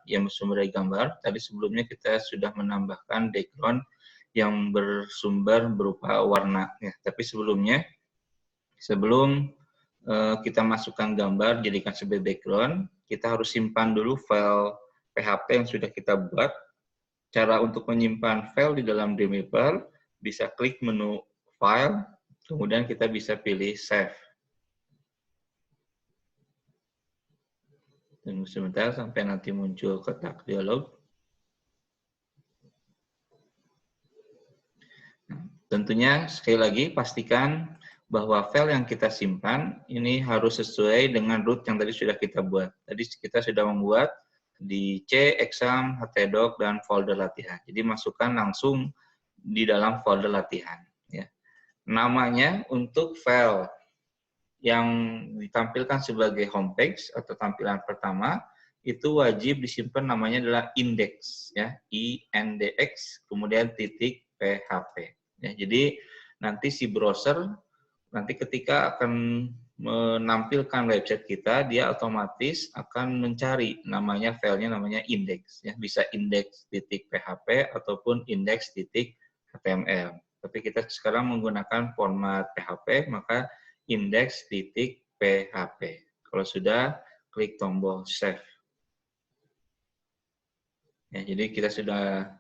yang bersumber dari gambar. Tadi sebelumnya kita sudah menambahkan background yang bersumber berupa warna. Ya, tapi sebelum kita masukkan gambar, jadikan sebagai background, kita harus simpan dulu file PHP yang sudah kita buat. Cara untuk menyimpan file di dalam Dreamweaver, bisa klik menu File, kemudian kita bisa pilih Save. Tunggu sebentar sampai nanti muncul kotak dialog. Tentunya sekali lagi pastikan bahwa file yang kita simpan ini harus sesuai dengan root yang tadi sudah kita buat. Tadi kita sudah membuat di C, exam, htdoc, dan folder latihan. Jadi masukkan langsung di dalam folder latihan. Ya. Namanya untuk file yang ditampilkan sebagai homepage atau tampilan pertama, itu wajib disimpan namanya adalah index, ya, index, kemudian titik php. Ya, jadi nanti si browser nanti ketika akan menampilkan website kita, dia otomatis akan mencari namanya filenya namanya index, ya, bisa index.php ataupun index.html. Tapi kita sekarang menggunakan format PHP, maka index.php. Kalau sudah, klik tombol save. Ya, jadi kita sudah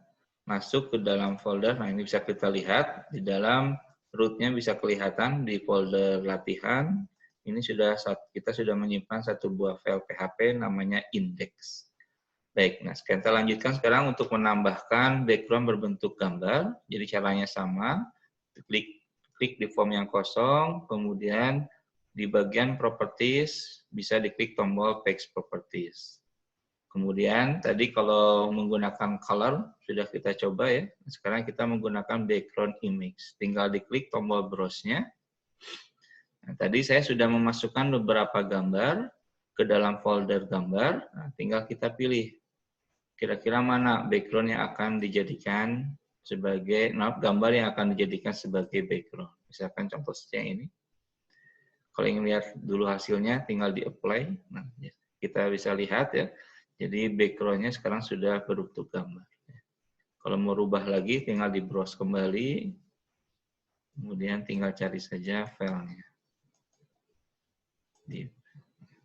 masuk ke dalam folder. Nah, ini bisa kita lihat di dalam rootnya bisa kelihatan di folder latihan. Ini kita sudah menyimpan satu buah file PHP namanya index. Baik, nah kita lanjutkan sekarang untuk menambahkan background berbentuk gambar. Jadi caranya sama, klik di form yang kosong, kemudian di bagian properties bisa diklik tombol page properties. Kemudian tadi kalau menggunakan color sudah kita coba ya. Sekarang kita menggunakan background image. Tinggal diklik tombol browse-nya. Nah, tadi saya sudah memasukkan beberapa gambar ke dalam folder gambar. Nah, tinggal kita pilih kira-kira mana background yang akan dijadikan sebagai gambar yang akan dijadikan sebagai background. Misalkan contoh saja ini. Kalau ingin lihat dulu hasilnya, tinggal di-apply. Nah, kita bisa lihat ya. Jadi background-nya sekarang sudah berbentuk gambar. Kalau mau rubah lagi, tinggal di browse kembali. Kemudian tinggal cari saja filenya.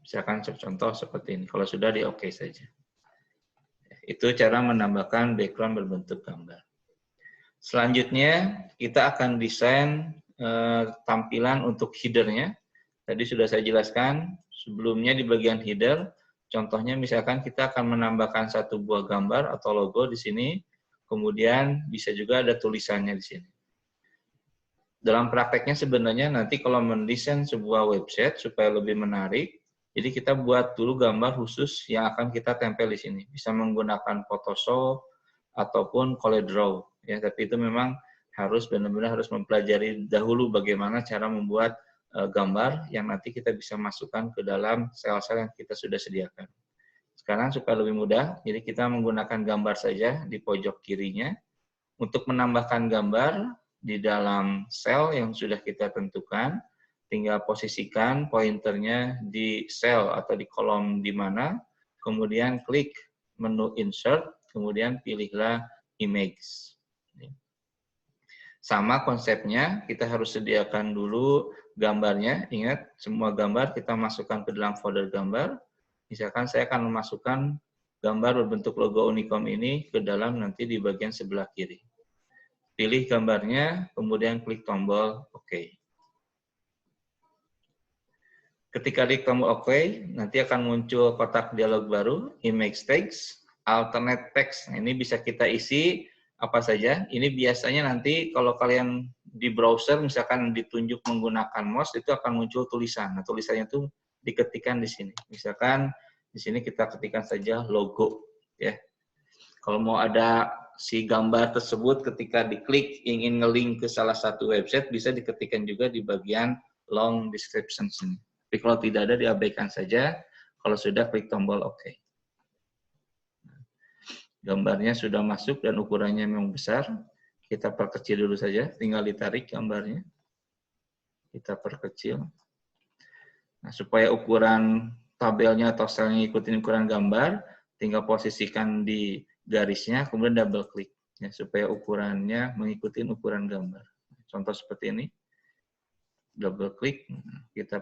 Misalkan contoh seperti ini. Kalau sudah di OK saja. Itu cara menambahkan background berbentuk gambar. Selanjutnya, kita akan desain tampilan untuk header-nya. Tadi sudah saya jelaskan sebelumnya di bagian header. Contohnya misalkan kita akan menambahkan satu buah gambar atau logo di sini, kemudian bisa juga ada tulisannya di sini. Dalam prakteknya sebenarnya nanti kalau mendesain sebuah website supaya lebih menarik, jadi kita buat dulu gambar khusus yang akan kita tempel di sini. Bisa menggunakan Photoshop ataupun CorelDRAW. Ya, tapi itu memang benar-benar harus mempelajari dahulu bagaimana cara membuat gambar yang nanti kita bisa masukkan ke dalam sel-sel yang kita sudah sediakan. Sekarang supaya lebih mudah, jadi kita menggunakan gambar saja di pojok kirinya. Untuk menambahkan gambar di dalam sel yang sudah kita tentukan, tinggal posisikan pointernya di sel atau di kolom di mana, kemudian klik menu insert, kemudian pilihlah image. Sama konsepnya, kita harus sediakan dulu gambarnya. Ingat, semua gambar kita masukkan ke dalam folder gambar. Misalkan saya akan memasukkan gambar berbentuk logo Unicom ini ke dalam nanti di bagian sebelah kiri. Pilih gambarnya, kemudian klik tombol OK. Ketika klik tombol OK, nanti akan muncul kotak dialog baru, image text, alternate text. Nah, ini bisa kita isi apa saja. Ini biasanya nanti kalau kalian di browser misalkan ditunjuk menggunakan mouse itu akan muncul tulisan. Nah, tulisannya itu diketikkan di sini. Misalkan di sini kita ketikkan saja logo ya. Kalau mau ada si gambar tersebut ketika diklik ingin nge-link ke salah satu website bisa diketikkan juga di bagian long description sini. Tapi kalau tidak ada diabaikan saja. Kalau sudah klik tombol OK. Gambarnya sudah masuk dan ukurannya memang besar. Kita perkecil dulu saja, tinggal ditarik gambarnya. Kita perkecil. Nah, supaya ukuran tabelnya atau selnya ikutin ukuran gambar, tinggal posisikan di garisnya, kemudian double klik ya, supaya ukurannya mengikuti ukuran gambar. Contoh seperti ini, double klik, kita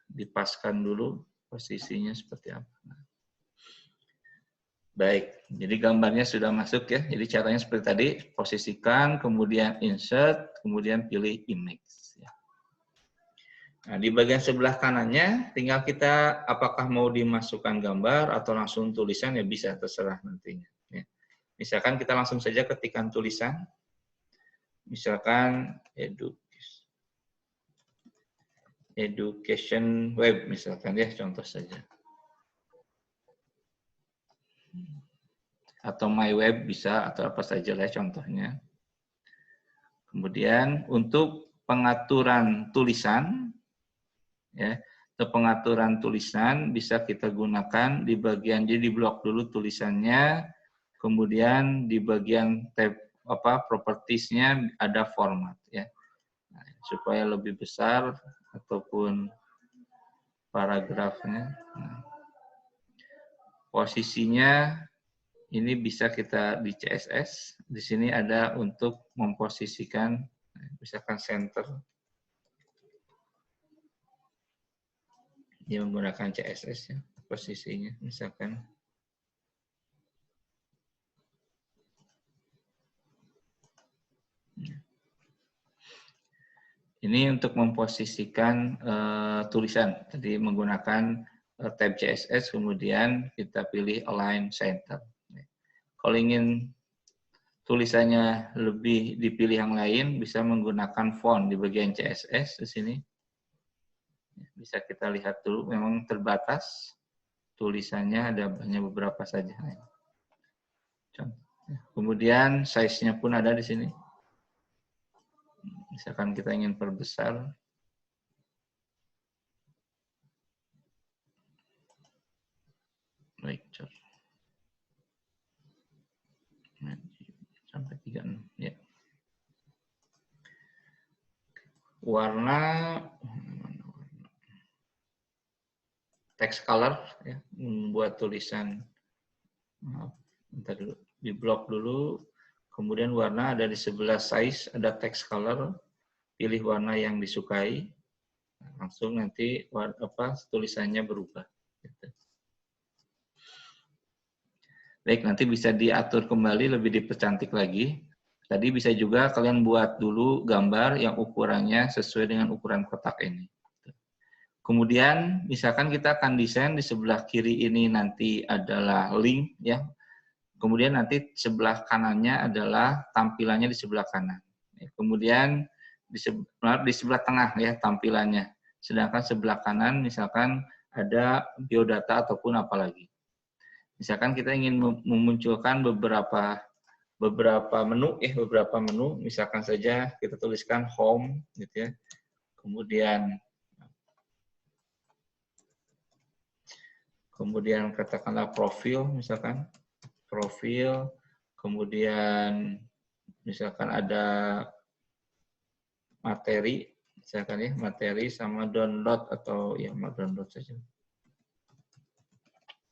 dipaskan dulu posisinya seperti apa. Baik, jadi gambarnya sudah masuk ya. Jadi caranya seperti tadi, posisikan, kemudian insert, kemudian pilih image. Ya. Nah, di bagian sebelah kanannya, tinggal kita apakah mau dimasukkan gambar atau langsung tulisan, ya bisa, terserah nantinya. Ya. Misalkan kita langsung saja ketikkan tulisan, misalkan education web, misalkan ya, contoh saja. Atau my web bisa, atau apa saja lah contohnya. Kemudian untuk pengaturan tulisan, ya, untuk pengaturan tulisan bisa kita gunakan di bagian, jadi di blok dulu tulisannya, kemudian di bagian tab propertiesnya ada format ya, nah, supaya lebih besar ataupun paragrafnya. Nah, posisinya ini bisa kita di CSS. Di sini ada untuk memposisikan, misalkan center. Dia menggunakan CSS ya, posisinya misalkan. Ini untuk memposisikan tulisan. Jadi menggunakan tab CSS, kemudian kita pilih align center. Kalau ingin tulisannya lebih dipilih yang lain, bisa menggunakan font di bagian CSS di sini. Bisa kita lihat dulu, memang terbatas tulisannya, ada hanya beberapa saja. Kemudian size-nya pun ada di sini. Misalkan kita ingin perbesar, baik, sampai 36 ya. Warna text color ya, membuat tulisan. Bentar dulu, di blok dulu, kemudian warna ada di sebelah size, ada text color, pilih warna yang disukai, langsung nanti tulisannya berubah. Gitu. Baik, nanti bisa diatur kembali, lebih dipercantik lagi. Tadi bisa juga kalian buat dulu gambar yang ukurannya sesuai dengan ukuran kotak ini. Kemudian misalkan kita akan desain di sebelah kiri ini nanti adalah link ya. Kemudian nanti sebelah kanannya adalah tampilannya di sebelah kanan. Kemudian di sebelah tengah ya tampilannya. Sedangkan sebelah kanan misalkan ada biodata ataupun apa lagi. Misalkan kita ingin memunculkan beberapa menu, misalkan saja kita tuliskan home gitu ya. Kemudian katakanlah profil, misalkan profil, kemudian misalkan ada materi, misalkan ya materi sama download atau ya download saja.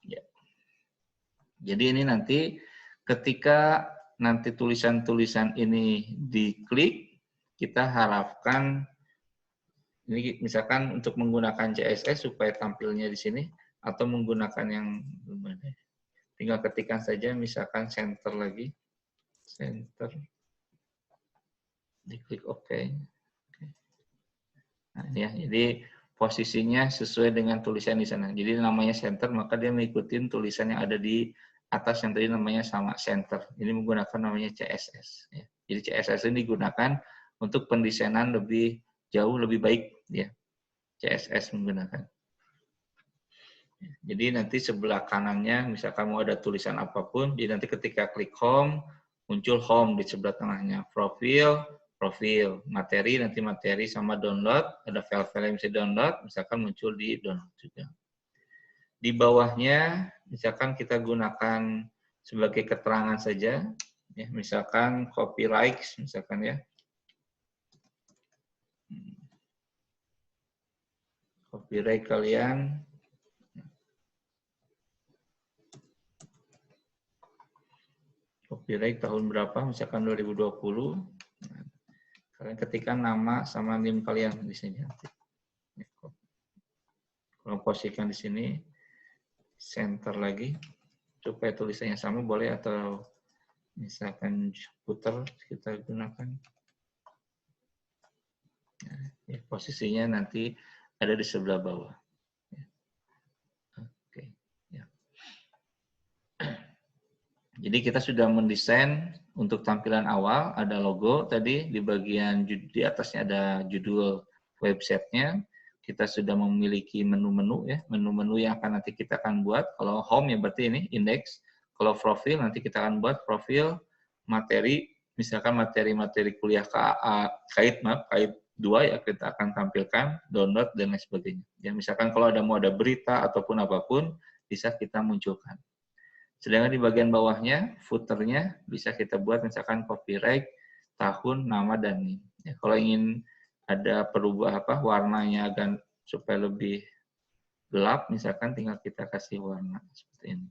Ya. Jadi ini nanti ketika nanti tulisan-tulisan ini diklik, kita harapkan ini misalkan untuk menggunakan CSS supaya tampilnya di sini atau menggunakan yang tinggal ketikkan saja misalkan center lagi, center, diklik OK. Nah, ini ya, jadi posisinya sesuai dengan tulisan di sana. Jadi namanya center, maka dia mengikuti tulisan yang ada di atas yang tadi namanya sama center. Ini menggunakan namanya CSS. Ya. Jadi CSS ini digunakan untuk pendesainan jauh lebih baik, ya. CSS menggunakan. Jadi nanti sebelah kanannya, misalkan mau ada tulisan apapun, jadi nanti ketika klik home, muncul home di sebelah tengahnya. Profil, materi, nanti materi sama download, ada file-file yang bisa download, misalkan muncul di download juga. Di bawahnya, misalkan kita gunakan sebagai keterangan saja, ya, misalkan copyright, misalkan ya. Copyright kalian, copyright tahun berapa, misalkan 2020. Nah, kalian ketikkan nama sama NIM kalian di sini. Kalau posisikan di sini, center lagi, supaya tulisannya sama boleh, atau misalkan putar kita gunakan. Nah, ya, posisinya nanti ada di sebelah bawah. Oke, ya. Jadi kita sudah mendesain untuk tampilan awal, ada logo tadi, di bagian di atasnya ada judul websitenya. Kita sudah memiliki menu-menu ya, menu-menu yang akan nanti kita akan buat. Kalau home ya berarti ini index. Kalau profil nanti kita akan buat profil materi, misalkan materi-materi kuliah kait 2 ya kita akan tampilkan, download dan lain sebagainya. Ya misalkan kalau mau ada berita ataupun apapun bisa kita munculkan. Sedangkan di bagian bawahnya, footernya bisa kita buat misalkan copyright, tahun, nama, dan NIM. Ya, kalau ingin ada perubahan warnanya agar supaya lebih gelap, misalkan tinggal kita kasih warna seperti ini.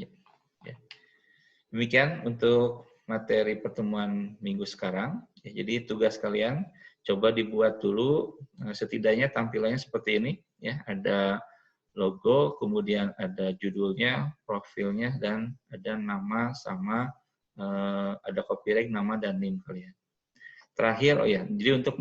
Ya. Ya. Demikian untuk materi pertemuan minggu sekarang. Ya, jadi tugas kalian coba dibuat dulu setidaknya tampilannya seperti ini. Ya, ada logo, kemudian ada judulnya, profilnya, dan ada nama sama ada copyright, nama dan NIM kalian. Terakhir, jadi untuk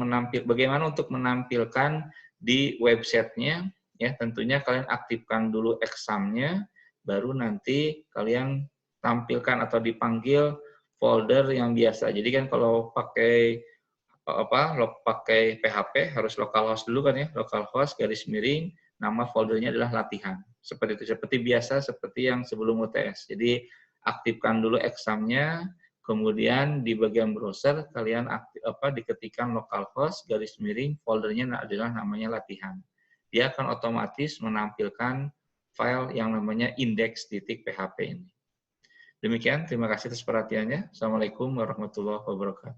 bagaimana untuk menampilkan di websitenya, ya tentunya kalian aktifkan dulu examnya, baru nanti kalian tampilkan atau dipanggil folder yang biasa. Jadi kan kalau pakai pakai PHP harus localhost dulu kan ya, localhost garis miring, nama foldernya adalah latihan. Seperti itu, seperti biasa, seperti yang sebelum UTS. Jadi aktifkan dulu examnya, kemudian di bagian browser kalian diketikkan localhost garis miring foldernya adalah namanya latihan. Dia akan otomatis menampilkan file yang namanya index.php ini. Demikian, terima kasih atas perhatiannya. Assalamualaikum warahmatullahi wabarakatuh.